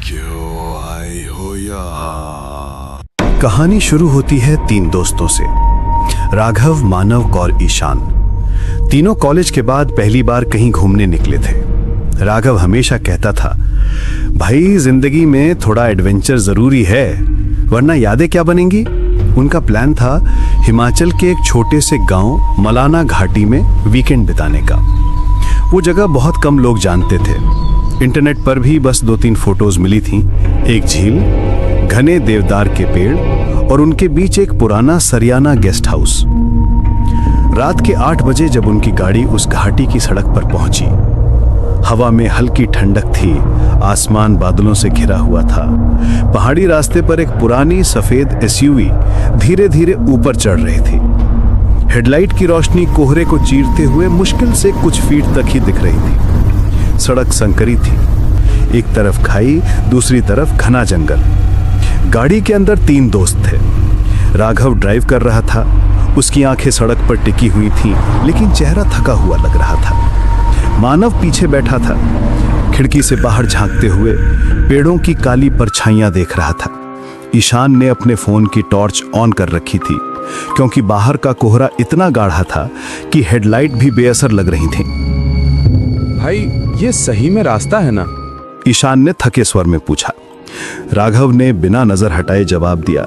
क्यों आए हो यहाँ? कहानी शुरू होती है 3 दोस्तों से, राघव, मानव और ईशान। तीनों कॉलेज के बाद पहली बार कहीं घूमने निकले थे। राघव हमेशा कहता था, भाई जिंदगी में थोड़ा एडवेंचर जरूरी है, वरना यादें क्या बनेंगी। उनका प्लान था हिमाचल के एक छोटे से गांव मलाना घाटी में वीकेंड बिताने का। वो जगह बहुत कम लोग जानते थे। इंटरनेट पर भी बस 2-3 फोटोज मिली थीं। एक झील, घने देवदार के पेड़ और उनके बीच एक पुराना सरियाना गेस्ट हाउस। रात के 8 बजे जब उनकी गाड़ी उस घाटी की सड़क पर पहुंची, हवा में हल्की ठंडक थी, आसमान बादलों से घिरा हुआ था। पहाड़ी रास्ते पर एक पुरानी सफेद एसयूवी धीरे धीरे ऊपर चढ़ रही थी। हेडलाइट की रोशनी कोहरे को चीरते हुए मुश्किल से कुछ फीट तक ही दिख रही थी। सड़क संकरी थी, एक तरफ खाई, दूसरी तरफ घना जंगल। गाड़ी के अंदर 3 दोस्त थे। राघव ड्राइव कर रहा था, उसकी आंखें सड़क पर टिकी हुई थीं, लेकिन चेहरा थका हुआ लग रहा था। मानव पीछे बैठा था, खिड़की से बाहर झांकते हुए पेड़ों की काली परछाइयां देख रहा था। ईशान ने अपने फोन की टॉर्च ऑन कर रखी थी, क्योंकि बाहर का कोहरा इतना गाढ़ा था कि हेडलाइट भी बेअसर लग रही थी। भाई, ये सही में रास्ता है ना? ईशान ने थके स्वर में पूछा। राघव ने बिना नजर हटाए जवाब दिया,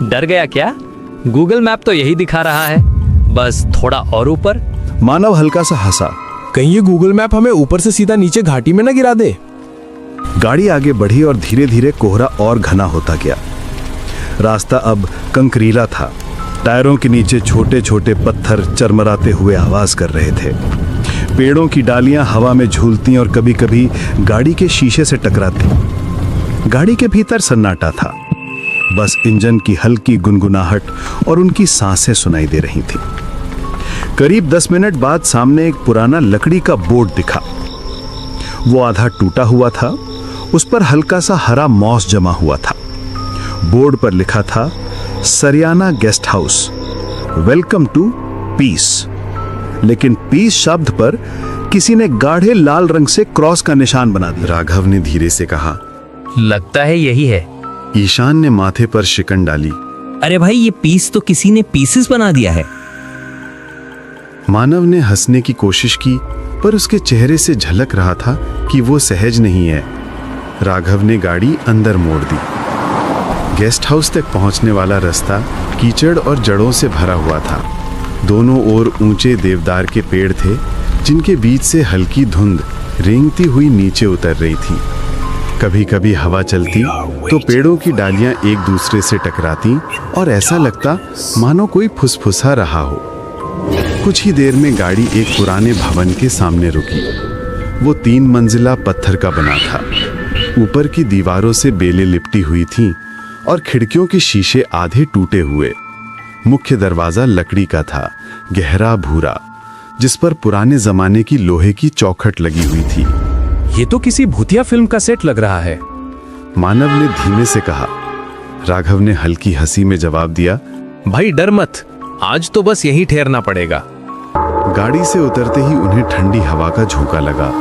डर गया क्या? गूगल मैप तो यही दिखा रहा है, बस थोड़ा और ऊपर। मानव हल्का सा हंसा। कहीं ये गूगल मैप हमें ऊपर से सीधा नीचे घाटी में न गिरा दे। गाड़ी आगे बढ़ी और धीरे धीरे कोहरा और घना होता गया। रास्ता अब कंकरीला था। टायरों के नीचे छोटे छोटे पत्थर चरमराते हुए आवाज कर रहे थे। पेड़ों की डालियां हवा में झूलती और कभी कभी गाड़ी के शीशे से टकराती। गाड़ी के भीतर सन्नाटा था, बस इंजन की हल्की गुनगुनाहट और उनकी सांसें सुनाई दे रही थी। करीब 10 मिनट बाद सामने एक पुराना लकड़ी का बोर्ड दिखा। वो आधा टूटा हुआ था, उस पर हल्का सा हरा मॉस जमा हुआ था। बोर्ड पर लिखा था, Sariyana guest house, welcome to peace. लेकिन पीस शब्द पर किसी ने गाढ़े लाल रंग से क्रॉस का निशान बना दिया। राघव ने धीरे से कहा, लगता है यही है। ईशान ने माथे पर शिकन डाली। अरे भाई, ये पीस तो किसी ने पीसेस बना दिया है। मानव ने हंसने की कोशिश की, पर उसके चेहरे से झलक रहा था कि वो सहज नहीं है। राघव ने गाड़ी अंदर मोड़ दी। गेस्ट हाउस तक पहुंचने वाला रास्ता कीचड़ और जड़ों से भरा हुआ था। दोनों ओर ऊंचे देवदार के पेड़ थे, जिनके बीच से हल्की धुंध रेंगती हुई नीचे उतर रही थी। कभी कभी हवा चलती तो पेड़ों की डालियां एक दूसरे से टकराती और ऐसा लगता मानो कोई फुसफुसा रहा हो। कुछ ही देर में गाड़ी एक पुराने भवन के सामने रुकी। वो 3 मंजिला पत्थर का बना था। ऊपर की दीवारों से बेलें लिपटी हुई थीं और खिड़कियों के शीशे आधे टूटे हुए। मुख्य दरवाजा लकड़ी का था, गहरा भूरा, जिस पर पुराने जमाने की लोहे की चौखट लगी हुई थी। ये तो किसी भूतिया फिल्म का सेट लग रहा है। मानव ने धीमे से कहा। राघव ने हल्की हंसी में जवाब दिया, भाई डर मत, आज तो बस यहीं ठहरना पड़ेगा। गाड़ी से उतरते ही उन्हें ठंडी हवा का झोंका लगा।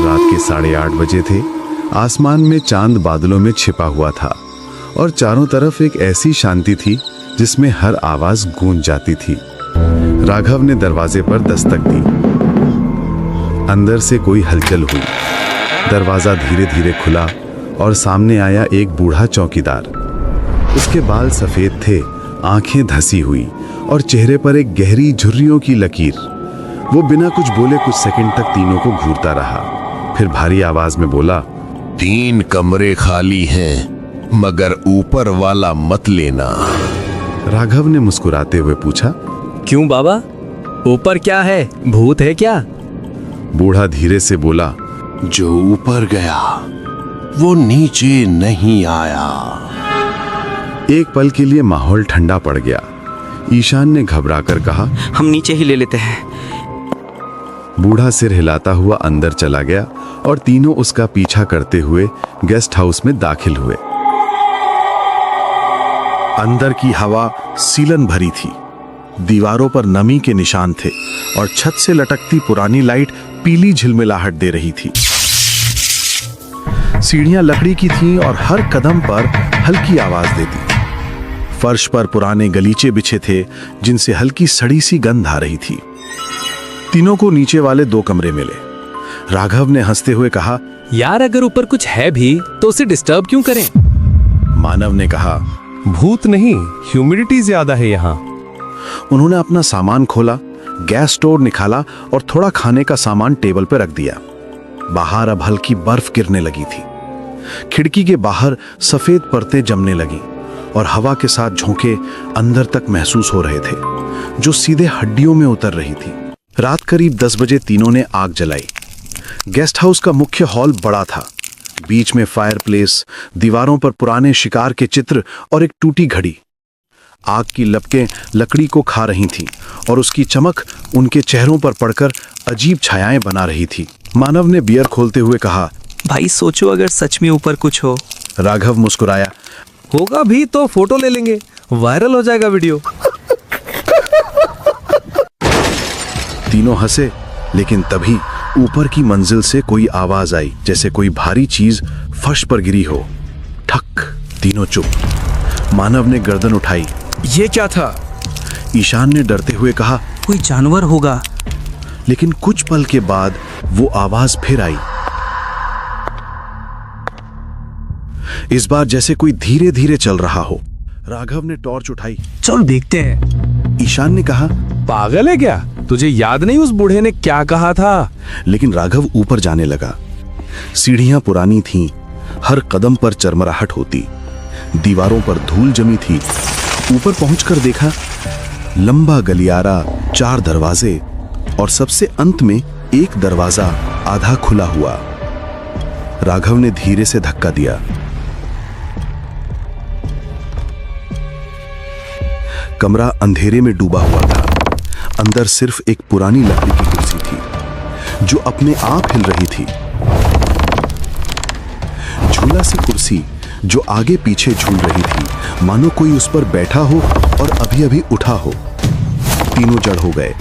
रात के 8:30 बजे थे। आसमान में चांद बादलों में छिपा हुआ था और चारों तरफ एक ऐसी शांति थी जिसमें हर आवाज गूंज जाती थी। राघव ने दरवाजे पर दस्तक दी। अंदर से कोई हलचल हुई। दरवाजा धीरे धीरे खुला और सामने आया एक बूढ़ा चौकीदार। उसके बाल सफेद थे, आंखें धसी हुई और चेहरे पर एक गहरी झुर्रियों की लकीर। वो बिना कुछ बोले कुछ सेकंड तक तीनों को घूरता रहा, फिर भारी आवाज में बोला, 3 कमरे खाली हैं, मगर ऊपर वाला मत लेना। राघव ने मुस्कुराते हुए पूछा, क्यों बाबा, ऊपर क्या है? भूत है क्या? बूढ़ा धीरे से बोला, जो ऊपर गया वो नीचे नहीं आया। एक पल के लिए माहौल ठंडा पड़ गया। ईशान ने घबराकर कहा, हम नीचे ही ले लेते हैं। बूढ़ा सिर हिलाता हुआ अंदर चला गया और तीनों उसका पीछा करते हुए गेस्ट हाउस में दाखिल हुए। अंदर की हवा सीलन भरी थी। दीवारों पर नमी के निशान थे और छत से लटकती पुरानी लाइट पीली झिलमिलाहट दे रही थी। सीढ़ियां लकड़ी की थीं और हर कदम पर हल्की आवाज देती। फर्श पर पुराने गलीचे बिछे थे जिनसे हल्की सड़ी सी गंध आ रही थी। तीनों को नीचे वाले 2 कमरे मिले। राघव ने हंसते हुए कहा, यार अगर ऊपर कुछ है भी तो उसे डिस्टर्ब क्यों करें? मानव ने कहा। भूत नहीं, ह्यूमिडिटी ज्यादा है यहाँ। उन्होंने अपना सामान खोला, गैस स्टोव निकाला और थोड़ा खाने का सामान टेबल पर रख दिया। बाहर अब हल्की बर्फ गिरने लगी थी। खिड़की के बाहर सफेद परतें जमने लगी और हवा के साथ झोंके अंदर तक महसूस हो रहे थे, जो सीधे हड्डियों में उतर रही थी। रात करीब 10 बजे तीनों ने आग जलाई। गेस्ट हाउस का मुख्य हॉल बड़ा था। बीच में फायरप्लेस, दीवारों पर पुराने शिकार के चित्र और एक टूटी घड़ी। आग की लपटें लकड़ी को खा रही थीं और उसकी चमक उनके चेहरों पर पड़कर अजीब छायाएं बना रही थी। मानव ने बियर खोलते हुए कहा, भाई सोचो अगर सच में ऊपर कुछ हो। राघव मुस्कुराया। होगा भी तो फोटो ले लेंगे, वायरल हो जाएगा वीडियो। तीनों हंसे, लेकिन तभी ऊपर की मंजिल से कोई आवाज आई, जैसे कोई भारी चीज फर्श पर गिरी हो। ठक। तीनों चुप। मानव ने गर्दन उठाई। ये क्या था? ईशान ने डरते हुए कहा, कोई जानवर होगा। लेकिन कुछ पल के बाद वो आवाज फिर आई। इस बार जैसे कोई धीरे धीरे चल रहा हो। राघव ने टॉर्च उठाई। चल देखते हैं। ईशान ने कहा, पागल है क्या? तुझे याद नहीं उस बूढ़े ने क्या कहा था? लेकिन राघव ऊपर जाने लगा। सीढ़ियां पुरानी थीं, हर कदम पर चरमराहट होती, दीवारों पर धूल जमी थी। ऊपर पहुंचकर देखा, लंबा गलियारा, 4 दरवाजे और सबसे अंत में एक दरवाजा आधा खुला हुआ। राघव ने धीरे से धक्का दिया। कमरा अंधेरे में डूबा हुआ था। अंदर सिर्फ एक पुरानी लकड़ी की कुर्सी थी जो अपने आप हिल रही थी। झूला सी कुर्सी जो आगे पीछे झूल रही थी, मानो कोई उस पर बैठा हो और अभी अभी उठा हो। तीनों जड़ हो गए।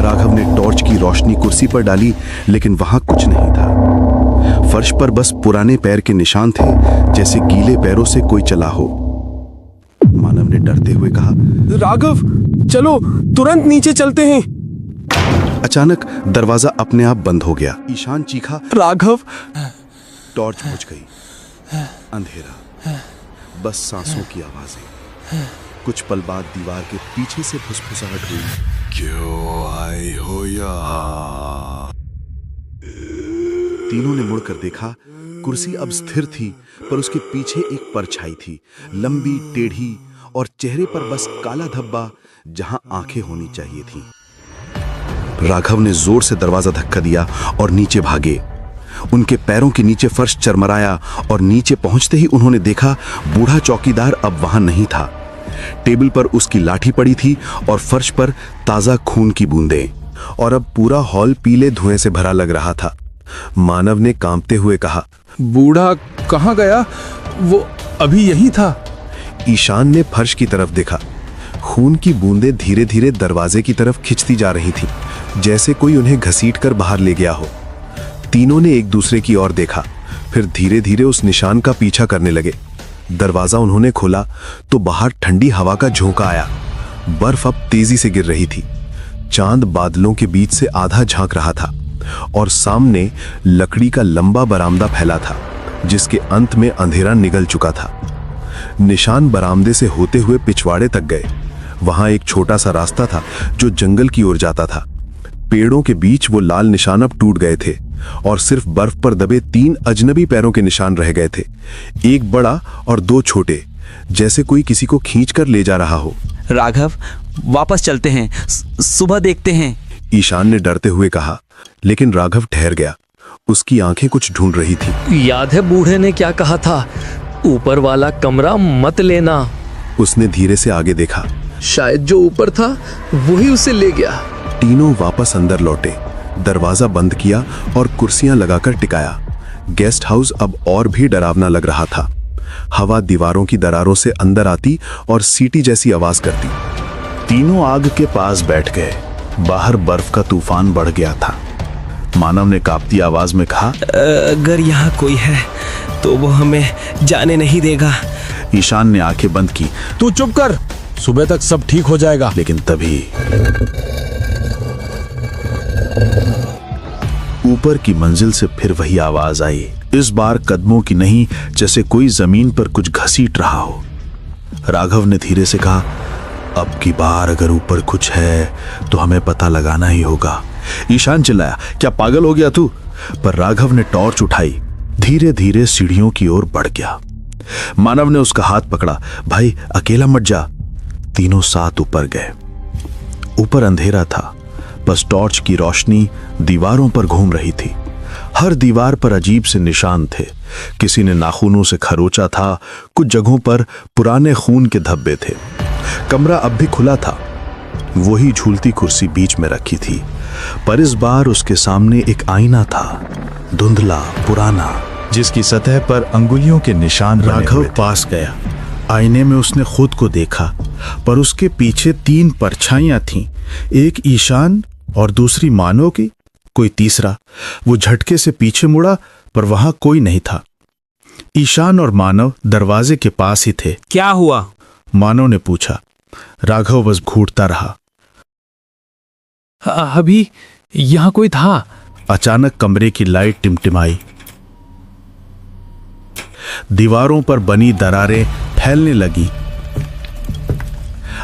राघव ने टॉर्च की रोशनी कुर्सी पर डाली, लेकिन वहां कुछ नहीं था। फर्श पर बस पुराने पैर के निशान थे, जैसे गीले पैरों से कोई चला हो। मानव ने डरते हुए कहा, राघव चलो तुरंत नीचे चलते हैं। अचानक दरवाजा अपने आप बंद हो गया। ईशान चीखा। राघव। टॉर्च बुझ गई। अंधेरा, बस सांसों की आवाजें। कुछ पल बाद दीवार के पीछे से फुसफुसाहट हुई। क्यों आए हो यहाँ? तीनों ने मुड़कर देखा। कुर्सी अब स्थिर थी, पर उसके पीछे एक परछाई थी, लंबी, टेढ़ी और चेहरे पर बस काला धब्बा जहां आंखें होनी चाहिए थीं। राघव ने जोर से दरवाजा धक्का दिया और नीचे भागे। उनके पैरों के नीचे फर्श चरमराया और नीचे पहुंचते ही उन्होंने देखा, बूढ़ा चौकीदार अब वहां नहीं था। टेबल पर उसकी लाठी पड़ी थी और फर्श पर ताजा खून की बूंदें, और अब पूरा हॉल पीले धुएं से भरा लग रहा था। मानव ने कांपते हुए कहा, बूढ़ा कहाँ गया? वो अभी यही था। ईशान ने फर्श की तरफ देखा। खून की बूंदें धीरे धीरे दरवाजे की तरफ खिंचती जा रही थीं, जैसे कोई उन्हें घसीटकर बाहर ले गया हो। तीनों ने एक दूसरे की ओर देखा, फिर धीरे धीरे उस निशान का पीछा करने लगे। दरवाजा उन्होंने खोला तो बाहर ठंडी हवा का झोंका आया। बर्फ अब तेजी से गिर रही थी। चांद बादलों के बीच से आधा झांक रहा था और सामने लकड़ी का लंबा बरामदा फैला था, जिसके अंत में अंधेरा निगल चुका था। निशान बरामदे से होते हुए पिछवाड़े तक गए। वहां एक छोटा सा रास्ता था जो जंगल की ओर जाता था। पेड़ों के बीच वो लाल निशान अब टूट गए थे और सिर्फ बर्फ पर दबे 3 अजनबी पैरों के निशान रह गए थे, एक बड़ा और 2 छोटे, जैसे कोई किसी को खींचकर ले जा रहा हो। राघव वापस चलते हैं, सुबह देखते हैं। ईशान ने डरते हुए कहा, लेकिन राघव ठहर गया। उसकी आंखें कुछ ढूंढ रही थी। याद है बूढ़े ने क्या कहा था? ऊपर वाला कमरा मत लेना। उसने धीरे से आगे देखा। शायद जो ऊपर था वही उसे ले गया। तीनों वापस अंदर लौटे, दरवाजा बंद किया और कुर्सियां लगाकर टिकाया। गेस्ट हाउस अब और भी डरावना लग रहा था। हवा दीवारों की दरारों से अंदर आती और सीटी जैसी आवाज करती। तीनों आग के पास बैठ गए। बाहर बर्फ का तूफान बढ़ गया था। मानव ने कांपती आवाज में कहा। अगर यहाँ कोई है तो वो हमें जाने नहीं देगा। ईशान ने आंखें बंद की, तू चुप कर, सुबह तक सब ठीक हो जाएगा। लेकिन तभी ऊपर की मंजिल से फिर वही आवाज आई। इस बार कदमों की नहीं, जैसे कोई जमीन पर कुछ घसीट रहा हो। राघव ने धीरे से कहा, अब की बार अगर ऊपर कुछ है तो हमें पता लगाना ही होगा। ईशान चिल्लाया, क्या पागल हो गया तू? पर राघव ने टॉर्च उठाई, धीरे धीरे सीढ़ियों की ओर बढ़ गया। मानव ने उसका हाथ पकड़ा, भाई अकेला मत जा। तीनों साथ ऊपर गए। ऊपर अंधेरा था, बस टॉर्च की रोशनी दीवारों पर घूम रही थी। हर दीवार पर अजीब से निशान थे। किसी ने नाखूनों से खरोचा था, कुछ जगहों पर पुराने खून के धब्बे थे। कमरा अब भी खुला था, वही झूलती कुर्सी बीच में रखी थी, पर इस बार उसके सामने एक आईना था, धुंधला पुराना, जिसकी सतह पर अंगुलियों के निशान बने राघव हुए थे। पास गया। आईने में उसने खुद को देखा, पर उसके पीछे 3 परछाइयां थीं, एक ईशान और दूसरी मानव की, कोई तीसरा। वो झटके से पीछे मुड़ा, पर वहां कोई नहीं था। ईशान और मानव दरवाजे के पास ही थे। क्या हुआ? मानव ने पूछा। राघव बस घूरता रहा। अभी यहाँ कोई था। अचानक कमरे की लाइट टिमटिमाई। दीवारों पर बनी दरारें फैलने लगी।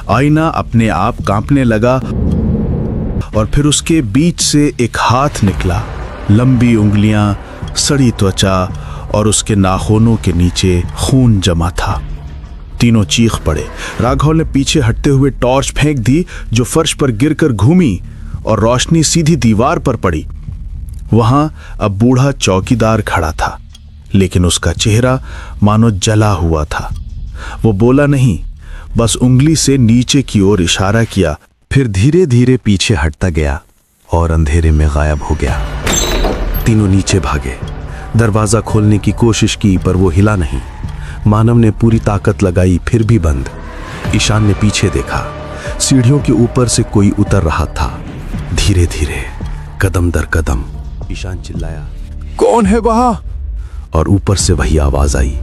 आईना अपने आप कांपने लगा और फिर उसके बीच से एक हाथ निकला। लंबी उंगलियां, सड़ी त्वचा और उसके नाखूनों के नीचे खून जमा था। तीनों चीख पड़े। राघव ने पीछे हटते हुए टॉर्च फेंक दी, जो फर्श पर गिरकर घूमी और रोशनी सीधी दीवार पर पड़ी। वहां अब बूढ़ा चौकीदार खड़ा था, लेकिन उसका चेहरा मानो जला हुआ था। वो बोला नहीं, बस उंगली से नीचे की ओर इशारा किया, फिर धीरे धीरे पीछे हटता गया और अंधेरे में गायब हो गया। तीनों नीचे भागे, दरवाजा खोलने की कोशिश की, पर वो हिला नहीं। मानव ने पूरी ताकत लगाई, फिर भी बंद। ईशान ने पीछे देखा, सीढ़ियों के ऊपर से कोई उतर रहा था, धीरे धीरे, कदम दर कदम। ईशान चिल्लाया, कौन है वहां? और ऊपर से वही आवाज आई,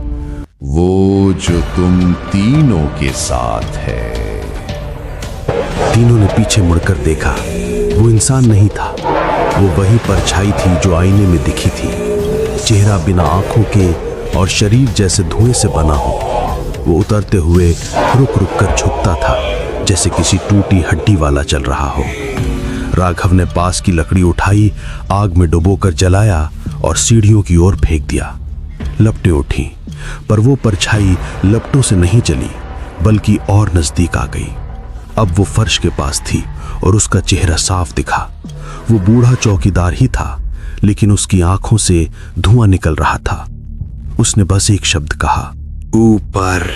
वो जो तुम तीनों के साथ है। तीनों ने पीछे मुड़कर देखा। वो इंसान नहीं था, वो वही परछाई थी जो आईने में दिखी थी। चेहरा बिना आंखों के और शरीर जैसे धुएं से बना हो। वो उतरते हुए रुक रुक कर झुकता था, जैसे किसी टूटी हड्डी वाला चल रहा हो। राघव ने पास की लकड़ी उठाई, आग में डुबोकर जलाया और सीढ़ियों की ओर फेंक दिया। लपटें उठी, पर वो परछाई लपटों से नहीं चली, बल्कि और नजदीक आ गई। अब वो फर्श के पास थी और उसका चेहरा साफ दिखा। वो बूढ़ा चौकीदार ही था, लेकिन उसकी आंखों से धुआं निकल रहा था। उसने बस एक शब्द कहा, ऊपर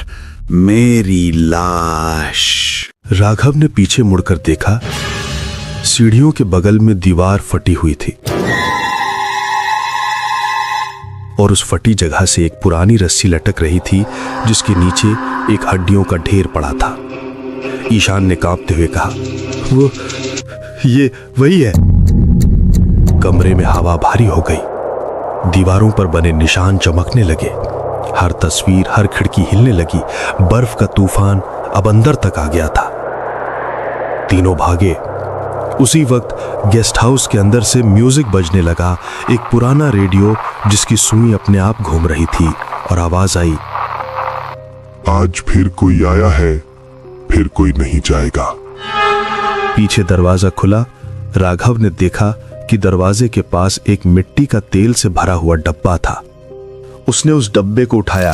मेरी लाश। राघव ने पीछे मुड़कर देखा, सीढ़ियों के बगल में दीवार फटी हुई थी और उस फटी जगह से एक पुरानी रस्सी लटक रही थी, जिसके नीचे एक हड्डियों का ढेर पड़ा था। ईशान ने कांपते हुए कहा, वो ये वही है। कमरे में हवा भारी हो गई। दीवारों पर बने निशान चमकने लगे। हर तस्वीर, हर खिड़की हिलने लगी। बर्फ का तूफान अब अंदर तक आ गया था। तीनों भागे। उसी वक्त गेस्ट हाउस के अंदर से म्यूजिक बजने लगा, एक पुराना रेडियो जिसकी सुई अपने आप घूम रही थी, और आवाज आई, आज फिर कोई आया है, फिर कोई नहीं जाएगा। पीछे दरवाजा खुला। राघव ने देखा कि दरवाजे के पास एक मिट्टी का तेल से भरा हुआ डब्बा था। उसने उस डब्बे को उठाया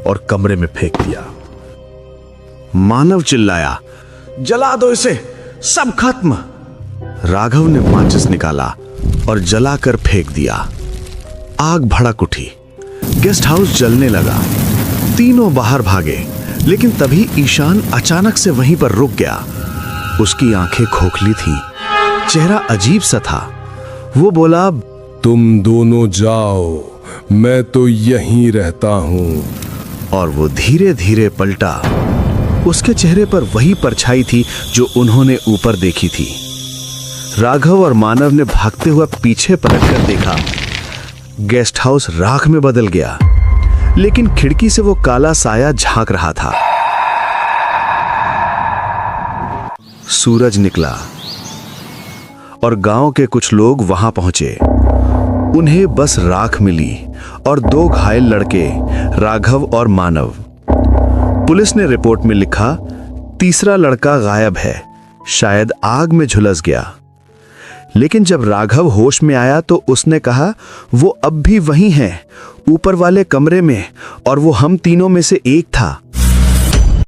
और कमरे में फेंक दिया। मानव चिल्लाया, जला दो इसे, सब खत्म। राघव ने माचिस निकाला और जलाकर फेंक दिया। आग भड़क उठी, गेस्ट हाउस जलने लगा। तीनों बाहर भागे, लेकिन तभी ईशान अचानक से वहीं पर रुक गया। उसकी आंखें खोखली थीं, चेहरा अजीब सा था। वो बोला, तुम दोनों जाओ, मैं तो यहीं रहता हूं। और वो धीरे धीरे पलटा। उसके चेहरे पर वही परछाई थी जो उन्होंने ऊपर देखी थी। राघव और मानव ने भागते हुए पीछे पलटकर देखा। गेस्ट हाउस राख में बदल गया, लेकिन खिड़की से वो काला साया झांक रहा था। सूरज निकला और गांव के कुछ लोग वहां पहुंचे। उन्हें बस राख मिली और 2 घायल लड़के, राघव और मानव। पुलिस ने रिपोर्ट में लिखा, तीसरा लड़का गायब है, शायद आग में झुलस गया। लेकिन जब राघव होश में आया तो उसने कहा वो अब भी वहीं है, ऊपर वाले कमरे में, और वो हम तीनों में से एक था।